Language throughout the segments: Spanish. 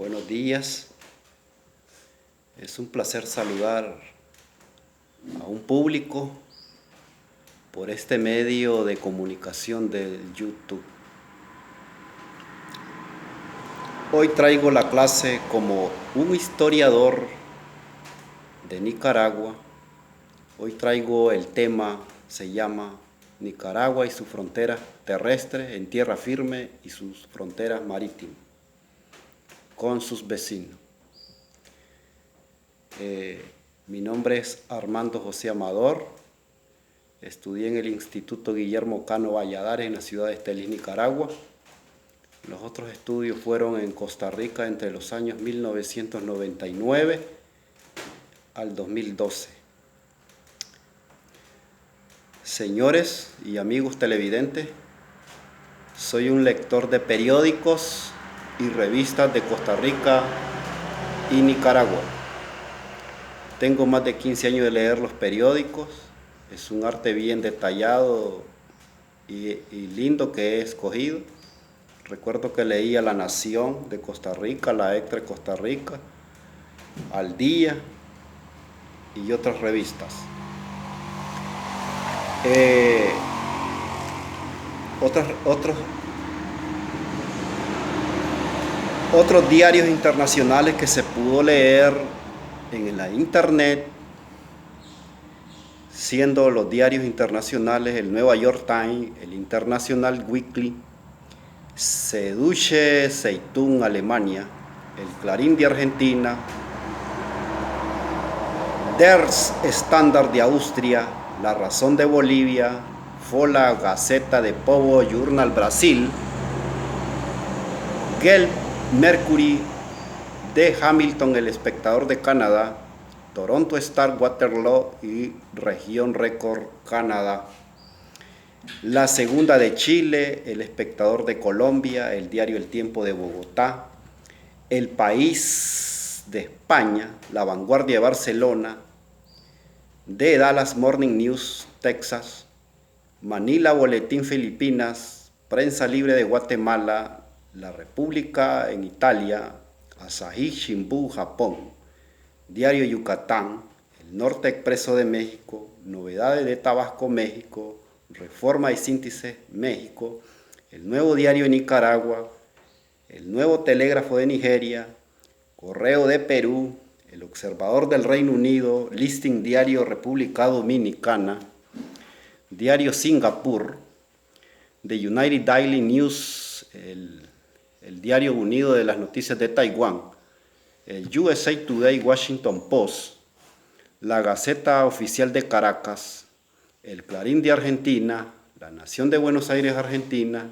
Buenos días. Es un placer saludar a un público por este medio de comunicación del YouTube. Hoy traigo la clase como un historiador de Nicaragua. Hoy traigo el tema, se llama Nicaragua y su frontera terrestre en tierra firme y sus fronteras marítimas con sus vecinos. Mi nombre es Armando José Amador. Estudié en el Instituto Guillermo Cano Valladares en la ciudad de Estelí, Nicaragua. Los otros estudios fueron en Costa Rica entre los años 1999 al 2012. Señores y amigos televidentes, soy un lector de periódicos y revistas de Costa Rica y Nicaragua. Tengo más de 15 años de leer los periódicos. Es un arte bien detallado y lindo que he escogido. Recuerdo que leía La Nación de Costa Rica, La Extra de Costa Rica, Al Día y otras revistas. Otros diarios internacionales que se pudo leer en la internet, siendo los diarios internacionales el New York Times, el International Weekly, Süddeutsche Zeitung Alemania, el Clarín de Argentina, Der Standard de Austria, La Razón de Bolivia, Folha Gaceta de Povo Journal Brasil, Gel Mercury de Hamilton, El Espectador de Canadá, Toronto Star Waterloo y Región Record Canadá, La Segunda de Chile, El Espectador de Colombia, el diario El Tiempo de Bogotá, El País de España, La Vanguardia de Barcelona, The Dallas Morning News, Texas, Manila Boletín Filipinas, Prensa Libre de Guatemala, La República en Italia, Asahi Shimbun Japón, Diario Yucatán, El Norte Expreso de México, Novedades de Tabasco, México, Reforma y Síntesis, México, El Nuevo Diario de Nicaragua, El Nuevo Telégrafo de Nigeria, Correo de Perú, El Observador del Reino Unido, Listing Diario República Dominicana, Diario Singapur, The United Daily News, el Diario Unido de las Noticias de Taiwán, el USA Today Washington Post, la Gaceta Oficial de Caracas, el Clarín de Argentina, La Nación de Buenos Aires, Argentina.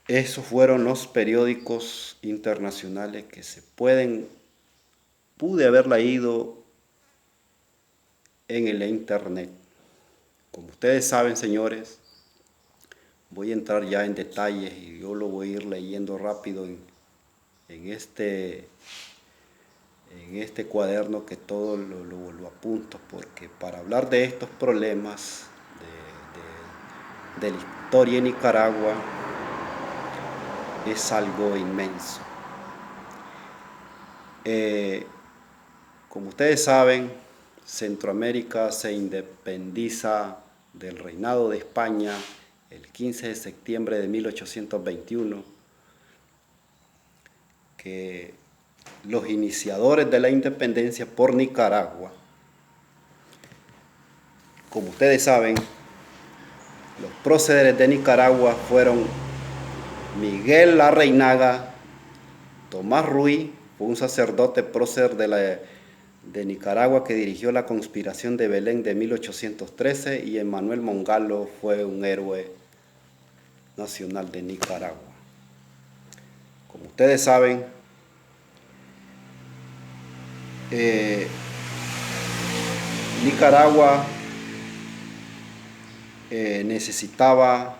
Esos fueron los periódicos internacionales que pude haber leído en el internet. Como ustedes saben, señores, voy a entrar ya en detalles y yo lo voy a ir leyendo rápido en este cuaderno, que todo lo apunto, porque para hablar de estos problemas de la historia de Nicaragua es algo inmenso. Como ustedes saben, Centroamérica se independiza del Reinado de España el 15 de septiembre de 1821, que los iniciadores de la independencia por Nicaragua, como ustedes saben, los próceres de Nicaragua fueron Miguel Larreinaga, Tomás Ruiz, fue un sacerdote prócer de Nicaragua que dirigió la conspiración de Belén de 1813, y Emmanuel Mongalo fue un héroe nacional de Nicaragua. Como ustedes saben, Nicaragua necesitaba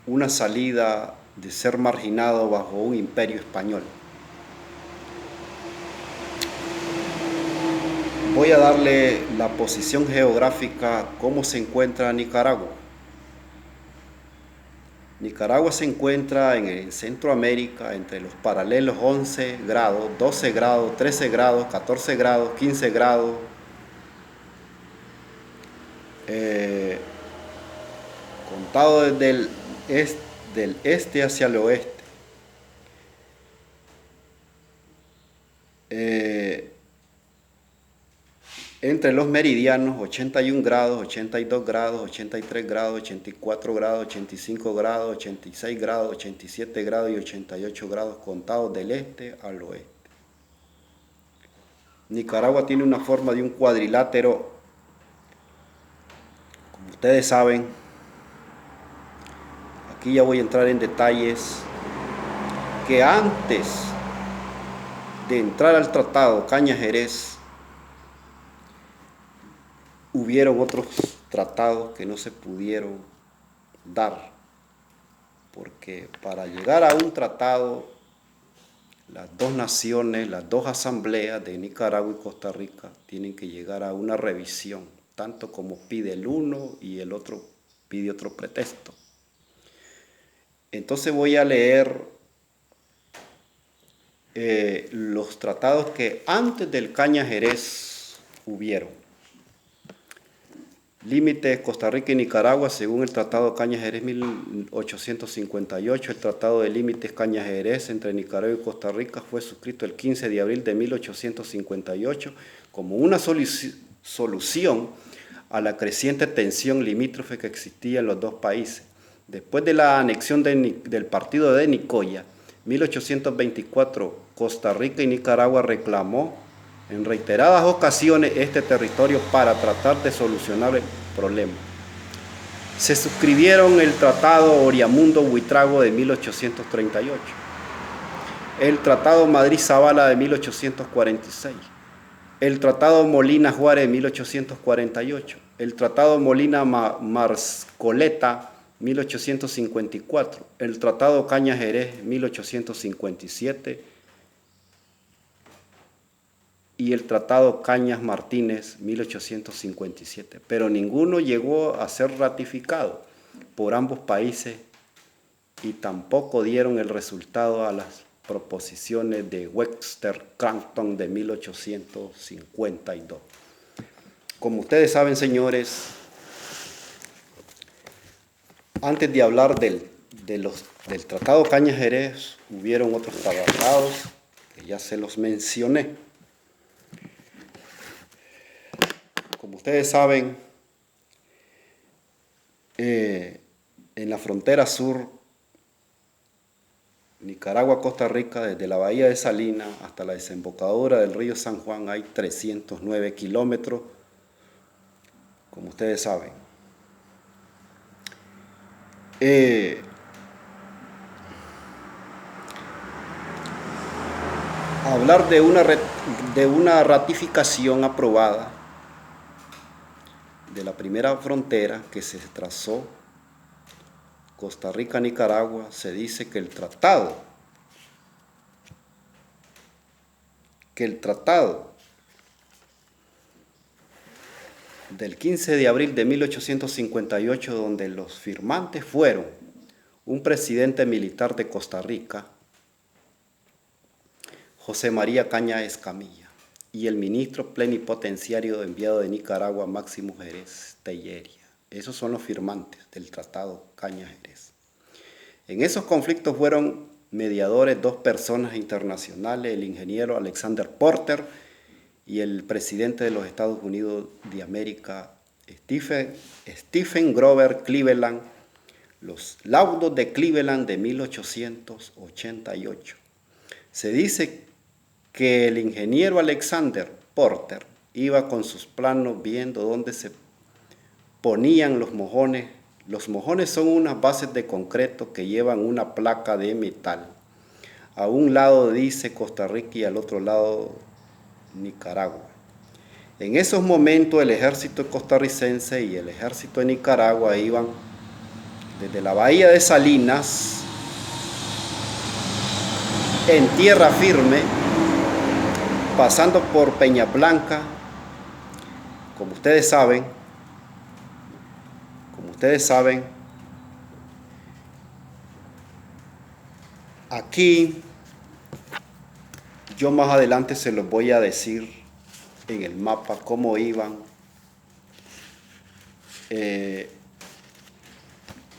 una salida de ser marginado bajo un imperio español. Voy a darle la posición geográfica, cómo se encuentra Nicaragua. Nicaragua se encuentra en Centroamérica entre los paralelos 11 grados, 12 grados, 13 grados, 14 grados, 15 grados, contado desde del este hacia el oeste. Entre los meridianos 81 grados, 82 grados, 83 grados, 84 grados, 85 grados, 86 grados, 87 grados y 88 grados contados del este al oeste. Nicaragua tiene una forma de un cuadrilátero, como ustedes saben. Aquí ya voy a entrar en detalles que antes de entrar al tratado Cañas-Jerez hubieron otros tratados que no se pudieron dar, porque para llegar a un tratado, las dos naciones, las dos asambleas de Nicaragua y Costa Rica tienen que llegar a una revisión, tanto como pide el uno y el otro pide otro pretexto. Entonces voy a leer los tratados que antes del Cañas-Jerez hubieron. Límites Costa Rica y Nicaragua según el Tratado Cañas-Jerez 1858. El Tratado de Límites Cañas-Jerez entre Nicaragua y Costa Rica fue suscrito el 15 de abril de 1858 como una solución a la creciente tensión limítrofe que existía en los dos países. Después de la anexión del Partido de Nicoya, 1824, Costa Rica y Nicaragua reclamó en reiteradas ocasiones este territorio para tratar de solucionar el problema. Se suscribieron el Tratado Oriamundo-Buitrago de 1838, el Tratado Madrid-Zavala de 1846, el Tratado Molina-Juárez de 1848, el Tratado Molina-Marscoleta 1854, el Tratado Cañas-Jerez 1857 y el Tratado Cañas-Martínez 1857, pero ninguno llegó a ser ratificado por ambos países y tampoco dieron el resultado a las proposiciones de Webster-Crampton de 1852. Como ustedes saben, señores, antes de hablar del Tratado Cañas-Jerez, hubieron otros tratados que ya se los mencioné. Como ustedes saben, en la frontera sur, Nicaragua-Costa Rica, desde la bahía de Salinas hasta la desembocadura del río San Juan, hay 309 kilómetros, como ustedes saben. Hablar de una ratificación aprobada de la primera frontera que se trazó Costa Rica-Nicaragua, se dice que el tratado del 15 de abril de 1858, donde los firmantes fueron un presidente militar de Costa Rica, José María Caña Escamilla, y el ministro plenipotenciario enviado de Nicaragua, Máximo Jerez Tellería. Esos son los firmantes del Tratado Cañas-Jerez. En esos conflictos fueron mediadores dos personas internacionales, el ingeniero Alexander Porter y el presidente de los Estados Unidos de América, Stephen Grover Cleveland, los laudos de Cleveland de 1888. Se dice que el ingeniero Alexander Porter iba con sus planos viendo dónde se ponían los mojones. Los mojones son unas bases de concreto que llevan una placa de metal. A un lado dice Costa Rica y al otro lado Nicaragua. En esos momentos el ejército costarricense y el ejército de Nicaragua iban desde la bahía de Salinas en tierra firme, pasando por Peña Blanca, como ustedes saben, Aquí yo más adelante se los voy a decir en el mapa cómo iban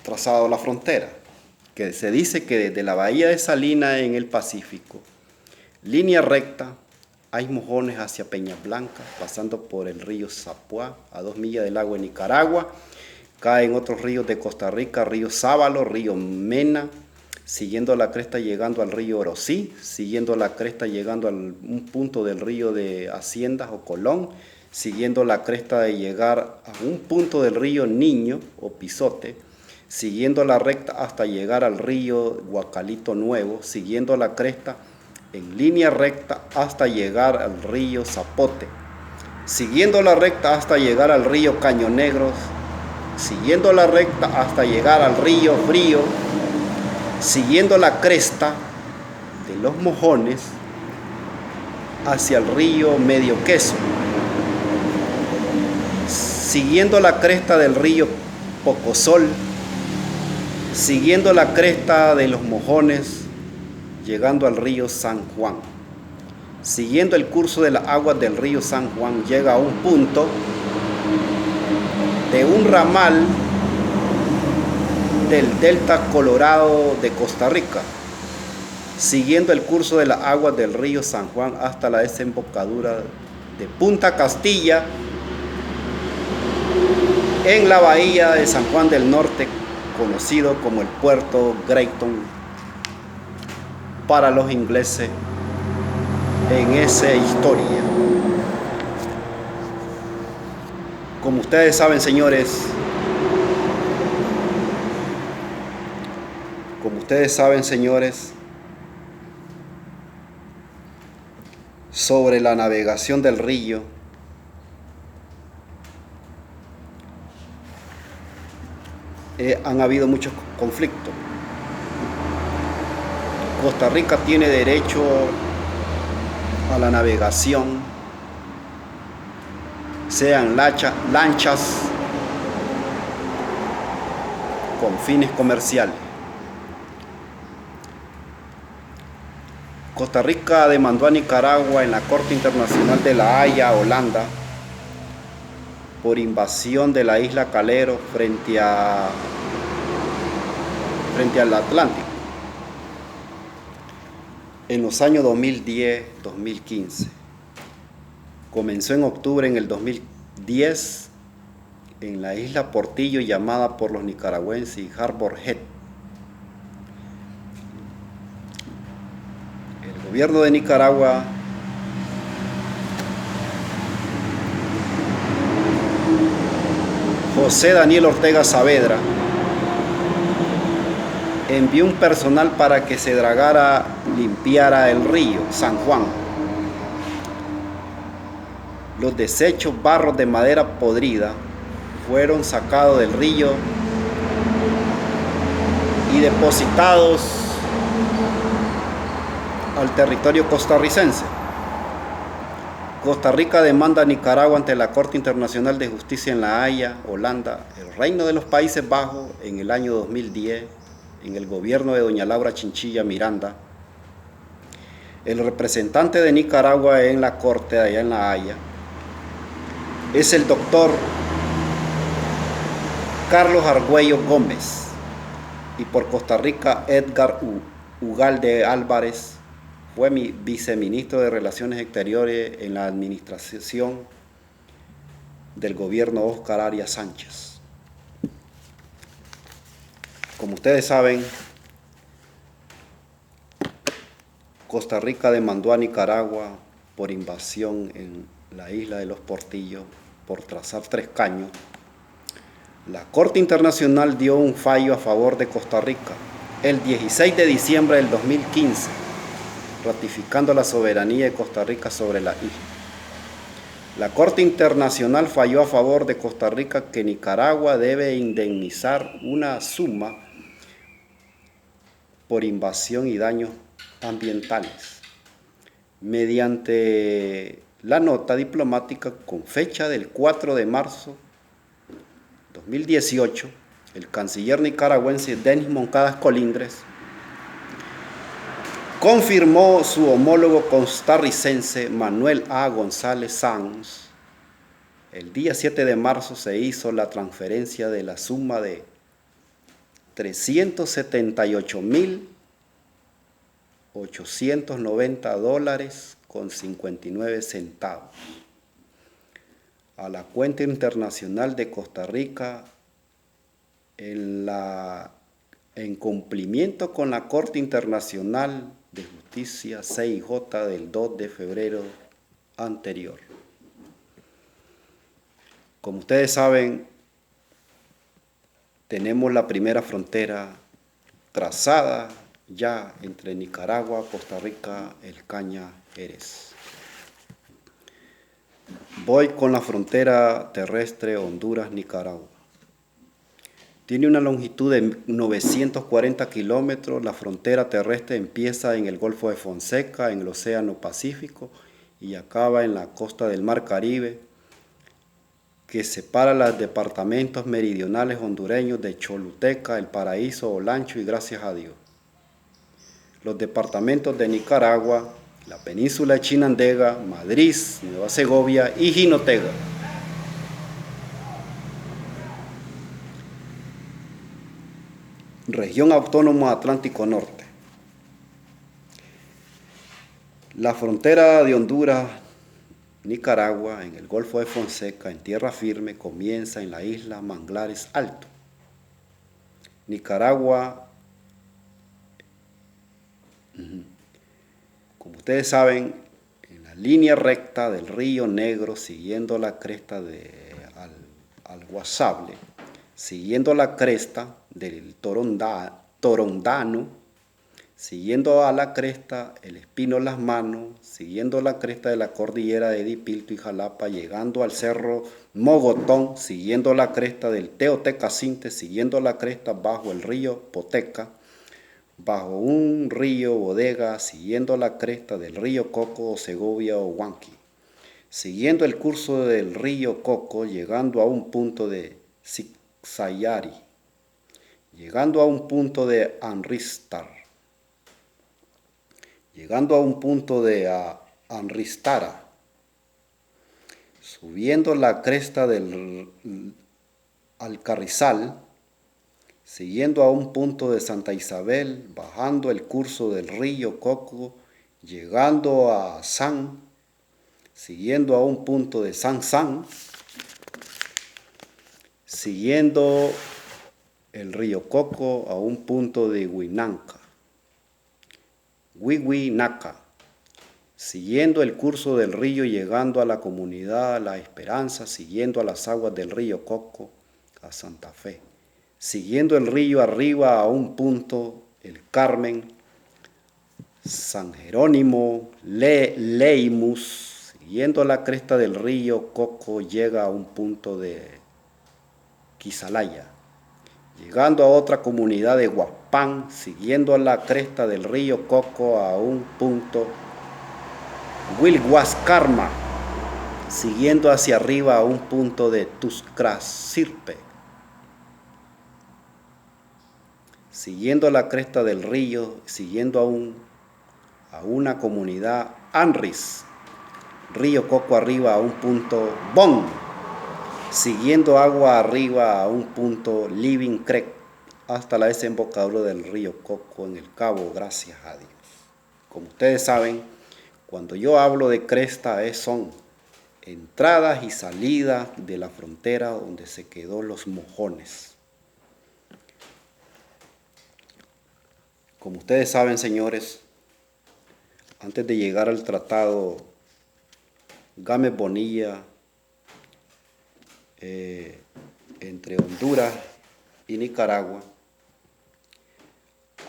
trazado la frontera, que se dice que desde la bahía de Salinas en el Pacífico, línea recta, hay mojones hacia Peñas Blancas, pasando por el río Zapuá, a 2 millas del lago de Nicaragua, caen otros ríos de Costa Rica, río Sábalo, río Mena, siguiendo la cresta llegando al río Orosí, siguiendo la cresta llegando a un punto del río de Haciendas o Colón, siguiendo la cresta de llegar a un punto del río Niño o Pisote, siguiendo la recta hasta llegar al río Guacalito Nuevo, siguiendo la cresta en línea recta hasta llegar al río Zapote, siguiendo la recta hasta llegar al río Caño Negros, siguiendo la recta hasta llegar al río Frío, siguiendo la cresta de los mojones hacia el río Medio Queso, siguiendo la cresta del río Pocosol, siguiendo la cresta de los mojones, llegando al río San Juan. Siguiendo el curso de las aguas del río San Juan, llega a un punto de un ramal del delta Colorado de Costa Rica, siguiendo el curso de las aguas del río San Juan hasta la desembocadura de Punta Castilla en la bahía de San Juan del Norte, conocido como el puerto Greytown para los ingleses en esa historia. Como ustedes saben, señores, sobre la navegación del río, han habido muchos conflictos. Costa Rica tiene derecho a la navegación, sean lanchas con fines comerciales. Costa Rica demandó a Nicaragua en la Corte Internacional de La Haya, Holanda, por invasión de la isla Calero frente al Atlántico en los años 2010-2015. Comenzó en octubre en el 2010 en la isla Portillo, llamada por los nicaragüenses Harbor Head. El gobierno de Nicaragua José Daniel Ortega Saavedra envió un personal para que se dragara, limpiara el río San Juan. Los desechos, barros de madera podrida fueron sacados del río y depositados al territorio costarricense. Costa Rica demanda a Nicaragua ante la Corte Internacional de Justicia en La Haya, Holanda, el Reino de los Países Bajos, en el año 2010, en el gobierno de doña Laura Chinchilla Miranda. El representante de Nicaragua en la Corte allá en La Haya es el doctor Carlos Argüello Gómez, y por Costa Rica Edgar Ugalde Álvarez fue mi viceministro de Relaciones Exteriores en la administración del gobierno Óscar Arias Sánchez. Como ustedes saben, Costa Rica demandó a Nicaragua por invasión en la isla de los Portillos por trazar 3 caños. La Corte Internacional dio un fallo a favor de Costa Rica el 16 de diciembre del 2015, ratificando la soberanía de Costa Rica sobre la isla. La Corte Internacional falló a favor de Costa Rica que Nicaragua debe indemnizar una suma por invasión y daños ambientales. Mediante la nota diplomática con fecha del 4 de marzo 2018, el canciller nicaragüense Denis Moncadas Colindres confirmó su homólogo costarricense Manuel A. González Sanz. El día 7 de marzo se hizo la transferencia de la suma de $378,890,59 a la cuenta internacional de Costa Rica en cumplimiento con la Corte Internacional de Justicia CIJ del 2 de febrero anterior. Como ustedes saben, tenemos la primera frontera trazada ya entre Nicaragua, Costa Rica, El Caña, Jerez. Voy con la frontera terrestre Honduras-Nicaragua. Tiene una longitud de 940 kilómetros. La frontera terrestre empieza en el Golfo de Fonseca, en el Océano Pacífico, y acaba en la costa del Mar Caribe, que separa los departamentos meridionales hondureños de Choluteca, El Paraíso, Olancho y Gracias a Dios. Los departamentos de Nicaragua, la península de Chinandega, Madrid, Nueva Segovia y Jinotega. Región Autónoma Atlántico Norte. La frontera de Honduras, Nicaragua, en el Golfo de Fonseca, en tierra firme, comienza en la isla Manglares Alto. Nicaragua, como ustedes saben, en la línea recta del Río Negro, siguiendo la cresta al Guasable, siguiendo la cresta del Torondano, siguiendo a la cresta el Espino Las Manos, siguiendo la cresta de la cordillera de Dipilto y Jalapa, llegando al cerro Mogotón, siguiendo la cresta del Teotecacinte, siguiendo la cresta bajo el río Poteca, bajo un río Bodega, siguiendo la cresta del río Coco o Segovia o Huanqui, siguiendo el curso del río Coco, llegando a un punto de Sayari, llegando a un punto de Anristar, llegando a un punto de Anristara, subiendo la cresta del Alcarrizal, siguiendo a un punto de Santa Isabel, bajando el curso del río Coco, llegando a San, siguiendo a un punto de San, siguiendo el río Coco a un punto de Huihuinaca, siguiendo el curso del río, llegando a la comunidad La Esperanza, siguiendo a las aguas del río Coco a Santa Fe, siguiendo el río arriba a un punto, El Carmen, San Jerónimo, Leimus, siguiendo la cresta del río Coco, llega a un punto de Quisalaya, llegando a otra comunidad de Huapán, siguiendo a la cresta del río Coco a un punto Huilhuascarma, siguiendo hacia arriba a un punto de Tuscrasirpe, siguiendo la cresta del río, siguiendo a una comunidad Anris, río Coco arriba a un punto Bon, siguiendo agua arriba a un punto Living Creek, hasta la desembocadura del río Coco en el Cabo Gracias a Dios. Como ustedes saben, cuando yo hablo de cresta son entradas y salidas de la frontera donde se quedó los mojones. Como ustedes saben, señores, antes de llegar al tratado Gámez Bonilla entre Honduras y Nicaragua,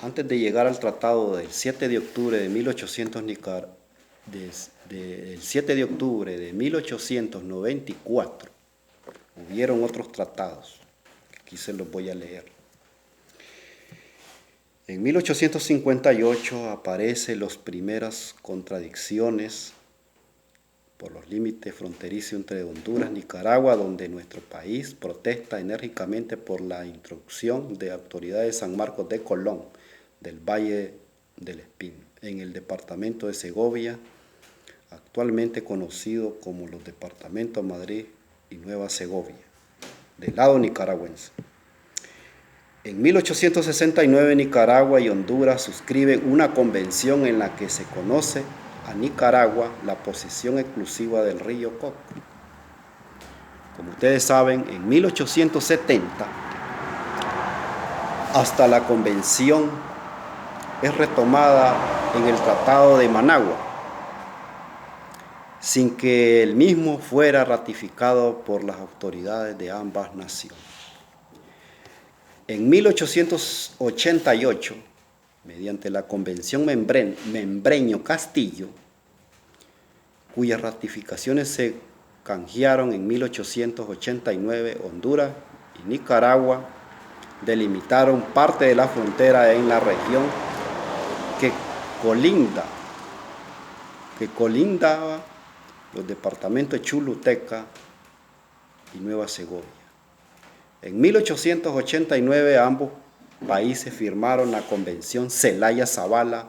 antes de llegar al tratado del 7 de octubre de 1894, hubieron otros tratados. Aquí se los voy a leer. En 1858 aparecen las primeras contradicciones por los límites fronterizos entre Honduras y Nicaragua, donde nuestro país protesta enérgicamente por la introducción de autoridades de San Marcos de Colón, del Valle del Espino, en el departamento de Segovia, actualmente conocido como los departamentos Madrid y Nueva Segovia, del lado nicaragüense. En 1869 Nicaragua y Honduras suscriben una convención en la que se conoce a Nicaragua la posesión exclusiva del río Coco. Como ustedes saben, en 1870 hasta la convención es retomada en el Tratado de Managua, sin que el mismo fuera ratificado por las autoridades de ambas naciones. En 1888, mediante la Convención Membreño-Castillo, cuyas ratificaciones se canjearon en 1889, Honduras y Nicaragua delimitaron parte de la frontera en la región que colindaba los departamentos de Choluteca y Nueva Segovia. En 1889 ambos países firmaron la Convención Zelaya-Zavala,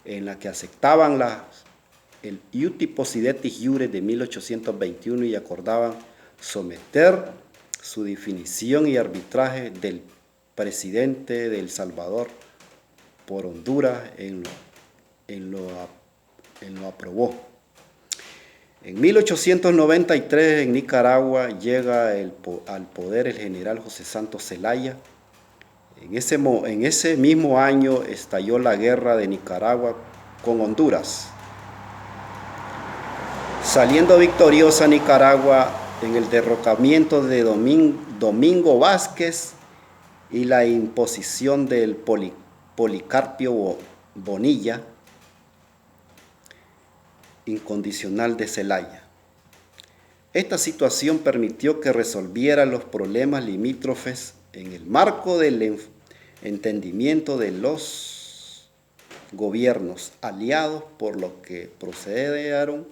en la que aceptaban el Iuti Possidetis Iure de 1821 y acordaban someter su definición y arbitraje del presidente de El Salvador por Honduras lo aprobó. En 1893 en Nicaragua llega al poder el general José Santos Zelaya. En ese mismo año estalló la guerra de Nicaragua con Honduras, saliendo victoriosa Nicaragua en el derrocamiento de Domingo Vázquez y la imposición del Policarpio Bonilla incondicional de Zelaya. Esta situación permitió que resolviera los problemas limítrofes en el marco del entendimiento de los gobiernos aliados, por lo que procedieron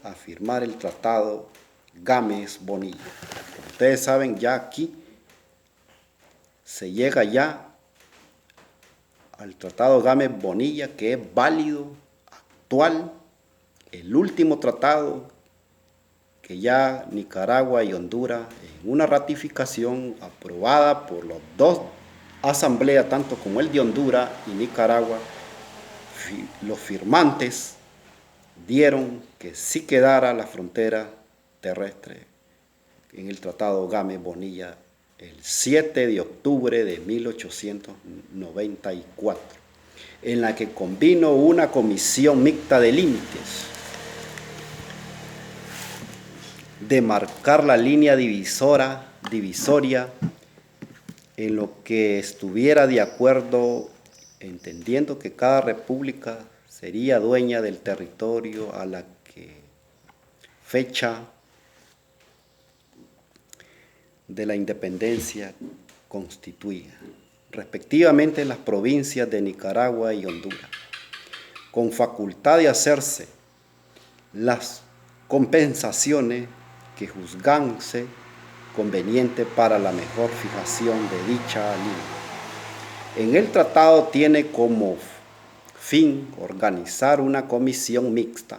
a firmar el Tratado Gámez-Bonilla. Como ustedes saben, ya aquí se llega ya al Tratado Gámez-Bonilla, que es válido, actual, el último tratado que ya Nicaragua y Honduras, en una ratificación aprobada por las dos asambleas, tanto como el de Honduras y Nicaragua, los firmantes dieron que sí quedara la frontera terrestre en el Tratado Gámez-Bonilla el 7 de octubre de 1894, en la que convino una comisión mixta de límites, de marcar la línea divisoria en lo que estuviera de acuerdo, entendiendo que cada república sería dueña del territorio a la que fecha de la independencia constituía, respectivamente las provincias de Nicaragua y Honduras, con facultad de hacerse las compensaciones que juzganse conveniente para la mejor fijación de dicha línea. En el tratado tiene como fin organizar una comisión mixta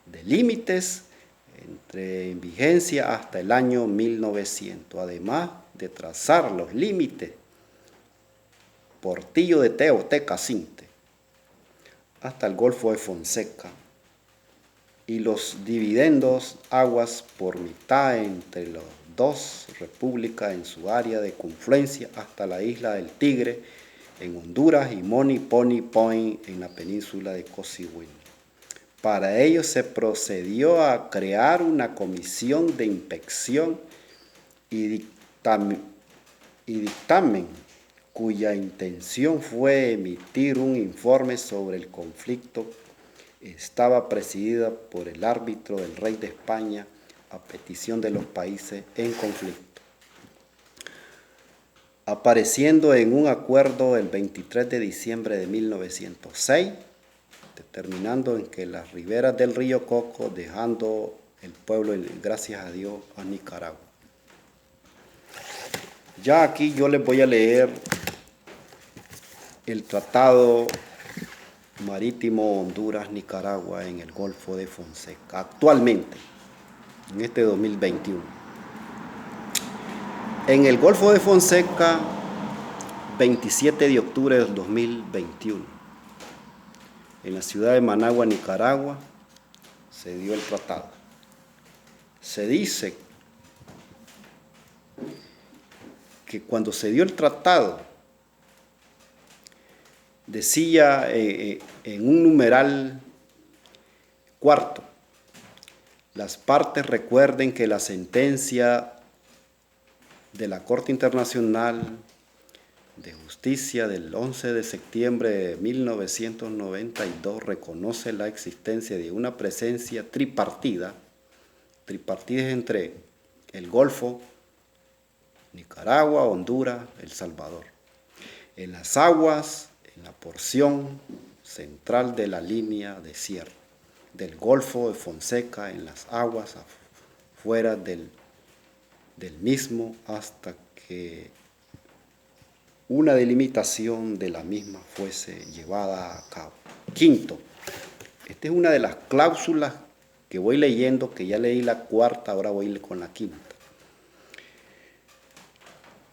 de límites en vigencia hasta el año 1900, además de trazar los límites Portillo de Teotecacinte hasta el Golfo de Fonseca y los dividendos aguas por mitad entre las dos repúblicas en su área de confluencia hasta la isla del Tigre en Honduras y Money Pony Point en la península de Cocihuil. Para ello se procedió a crear una comisión de inspección y dictamen, cuya intención fue emitir un informe sobre el conflicto. Estaba presidida por el árbitro del rey de España a petición de los países en conflicto, apareciendo en un acuerdo el 23 de diciembre de 1906, determinando en que las riberas del río Coco, dejando el pueblo, gracias a Dios, a Nicaragua. Ya aquí yo les voy a leer el Tratado Marítimo Honduras-Nicaragua en el Golfo de Fonseca, actualmente, en este 2021. En el Golfo de Fonseca, 27 de octubre del 2021, en la ciudad de Managua, Nicaragua, se dio el tratado. Se dice que cuando se dio el tratado, decía en un numeral cuarto, las partes recuerden que la sentencia de la Corte Internacional de Justicia del 11 de septiembre de 1992 reconoce la existencia de una presencia tripartida entre el Golfo, Nicaragua, Honduras, El Salvador, en las aguas, en la porción central de la línea de cierre del Golfo de Fonseca, en las aguas afuera del mismo, hasta que una delimitación de la misma fuese llevada a cabo. Quinto, esta es una de las cláusulas que voy leyendo, que ya leí la cuarta, ahora voy con la quinta.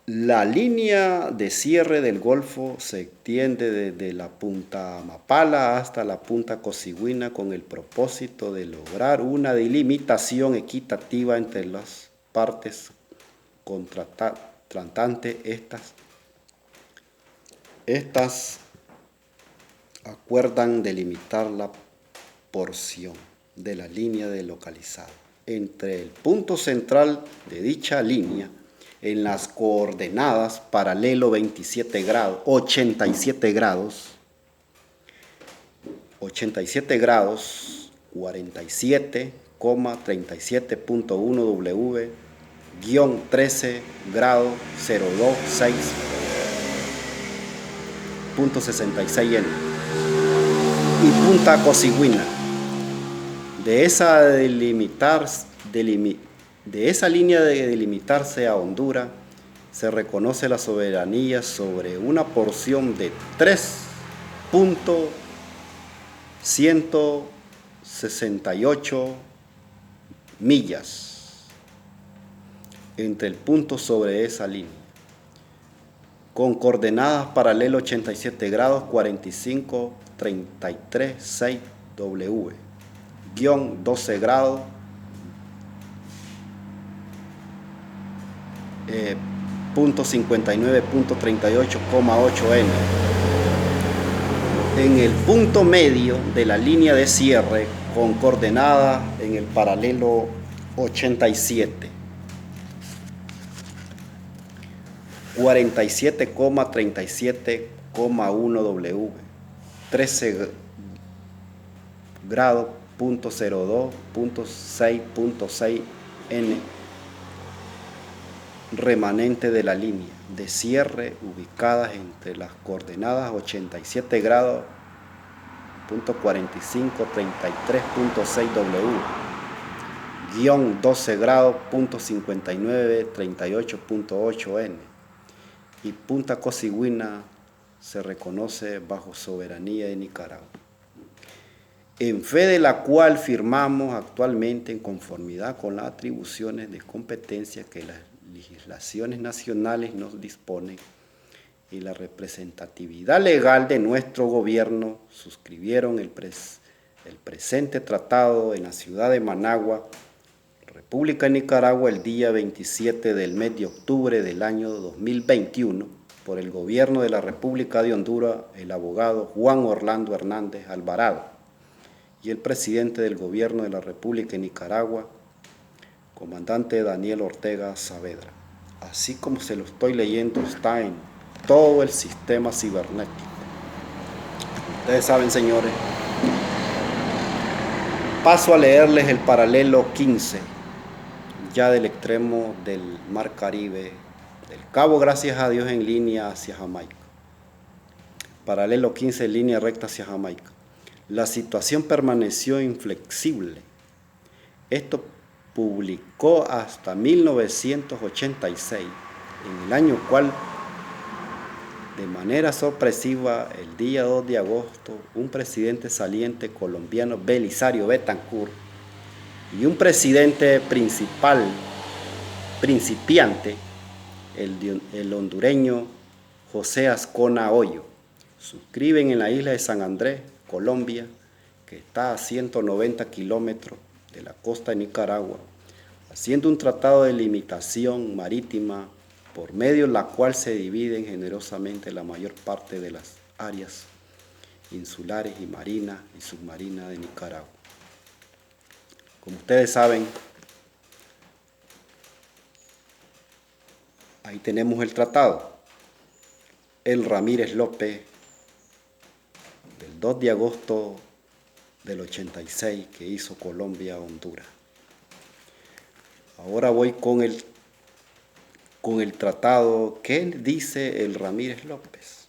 La línea de cierre del Golfo se extiende desde la punta Mapala hasta la punta Cosigüina con el propósito de lograr una delimitación equitativa entre las partes contratantes. Estas acuerdan delimitar la porción de la línea de localizado entre el punto central de dicha línea en las coordenadas paralelo 87 grados, 87 grados, 47,37.1 W, guión 13 grado 026.66 N y punta Cosigüina. De esa línea de delimitarse a Honduras se reconoce la soberanía sobre una porción de 3.168 millas entre el punto sobre esa línea, con coordenadas paralelo 87 grados 45.33.6 W, guión 12 grados .59.38,8 N. En el punto medio de la línea de cierre con coordenada en el paralelo 87, 47,37,1 W, 13 grados .02.6.6 N, remanente de la línea de cierre ubicadas entre las coordenadas 87 grados .45.33.6 W, guión 12 grados .59.38.8 N y punta Cosigüina se reconoce bajo soberanía de Nicaragua, en fe de la cual firmamos actualmente en conformidad con las atribuciones de competencia que las legislaciones nacionales nos disponen y la representatividad legal de nuestro gobierno, suscribieron el presente tratado en la ciudad de Managua, República de Nicaragua, el día 27 del mes de octubre del año 2021, por el gobierno de la República de Honduras, el abogado Juan Orlando Hernández Alvarado, y el presidente del gobierno de la República de Nicaragua, comandante Daniel Ortega Saavedra. Así como se lo estoy leyendo, está en todo el sistema cibernético. Ustedes saben, señores. Paso a leerles el paralelo 15, ya del extremo del Mar Caribe, del Cabo, gracias a Dios, en línea hacia Jamaica. Paralelo 15, en línea recta hacia Jamaica. La situación permaneció inflexible. Esto publicó hasta 1986, en el año cual de manera sorpresiva, el día 2 de agosto, un presidente saliente colombiano, Belisario Betancur, y un presidente principiante, el hondureño José Azcona Hoyo, suscriben en la isla de San Andrés, Colombia, que está a 190 kilómetros de la costa de Nicaragua, haciendo un tratado de limitación marítima por medio de la cual se dividen generosamente la mayor parte de las áreas insulares y marinas y submarinas de Nicaragua. Como ustedes saben, ahí tenemos el tratado. El Ramírez López, del 2 de agosto del 86, que hizo Colombia a Honduras. Ahora voy con el tratado. ¿Qué dice el Ramírez López?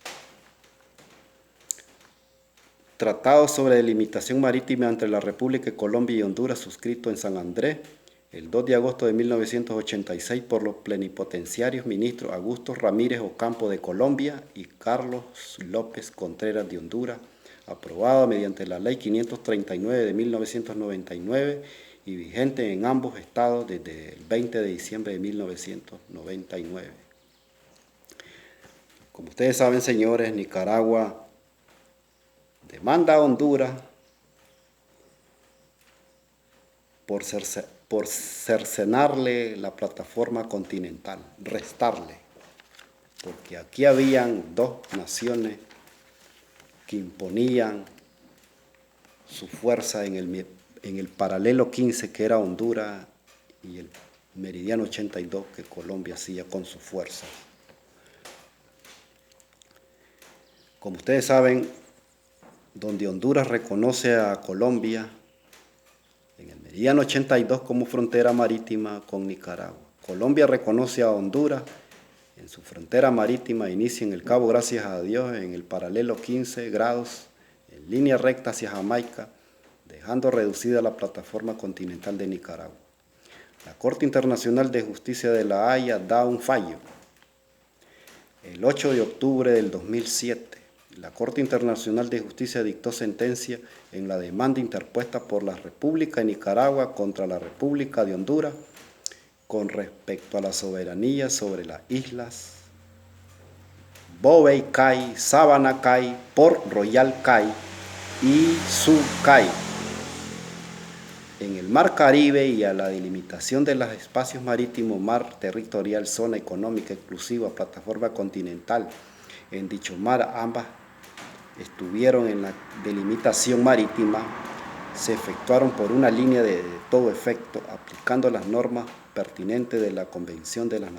Tratado sobre delimitación marítima entre la República de Colombia y Honduras, suscrito en San Andrés el 2 de agosto de 1986 por los plenipotenciarios ministros Augusto Ramírez Ocampo de Colombia y Carlos López Contreras de Honduras, aprobado mediante la Ley 539 de 1999 y vigente en ambos estados desde el 20 de diciembre de 1999. Como ustedes saben, señores, Nicaragua demanda a Honduras por cercenarle la plataforma continental, restarle, porque aquí habían dos naciones que imponían su fuerza en el paralelo 15, que era Honduras, y el meridiano 82, que Colombia hacía con su fuerza. Como ustedes saben, donde Honduras reconoce a Colombia en el meridiano 82 como frontera marítima con Nicaragua. Colombia reconoce a Honduras en su frontera marítima, inicia en el Cabo Gracias a Dios, en el paralelo 15 grados, en línea recta hacia Jamaica, dejando reducida la plataforma continental de Nicaragua. La Corte Internacional de Justicia de La Haya da un fallo. El 8 de octubre del 2007, la Corte Internacional de Justicia dictó sentencia en la demanda interpuesta por la República de Nicaragua contra la República de Honduras con respecto a la soberanía sobre las islas Bovey Cay, Sabana Cay, Port Royal Cay y Sub Cay en el Mar Caribe y a la delimitación de los espacios marítimos, mar territorial, zona económica exclusiva, plataforma continental. En dicho mar, ambas estuvieron en la delimitación marítima, se efectuaron por una línea de todo efecto, aplicando las normas pertinentes de la Convención de las Naciones